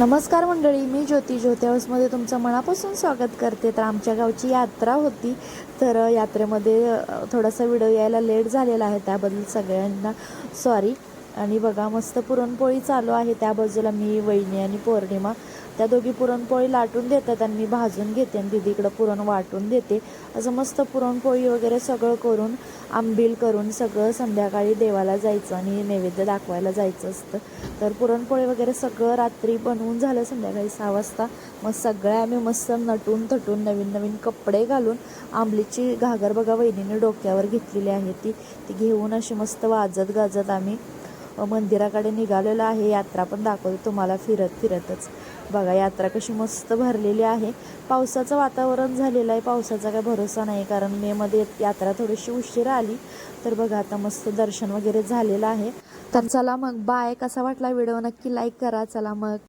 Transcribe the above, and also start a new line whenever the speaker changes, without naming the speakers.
नमस्कार मंडळी, मी ज्योती हाऊसमध्ये तुमचं मनापासून स्वागत करते. तर आमच्या गावची यात्रा होती, तर यात्रेमध्ये थोडासा व्हिडिओ यायला लेट झालेला आहे, त्याबद्दल सगळ्यांना सॉरी. आणि बघा, मस्त पुरणपोळी चालू आहे. त्या बाजूला मी, वहिनी आणि पौर्णिमा त्या दोघी पुरणपोळी लाटून देतात आणि मी भाजून घेते आणि दीदीकडं पुरण वाटून देते. असं मस्त पुरणपोळी वगैरे सगळं करून, आंबील करून सगळं संध्याकाळी देवाला जायचं आणि नैवेद्य दाखवायला जायचं असतं. तर पुरणपोळी वगैरे सगळं रात्री बनवून झालं. संध्याकाळी 6 वाजता मग सगळ्या आम्ही मस्त नटून थटून नवीन नवीन कपडे घालून, आंबलीची घागर बघा वहिनीने डोक्यावर घेतलेली आहे, ती घेऊन अशी मस्त वाजत गाजत आम्ही मंदिराकडे निघालेलो आहे. यात्रा पण दाखवते तुम्हाला फिरत फिरतच. बघा यात्रा कशी मस्त भरलेली आहे. पावसाचं वातावरण झालेलं आहे, पावसाचा काय भरोसा नाही, कारण मेमध्ये यात्रा थोडीशी उशिरा आली. तर बघा आता मस्त दर्शन वगैरे झालेलं आहे. तर चला मग बाय. कसा वाटला व्हिडिओ नक्की लाईक करा. चला मग.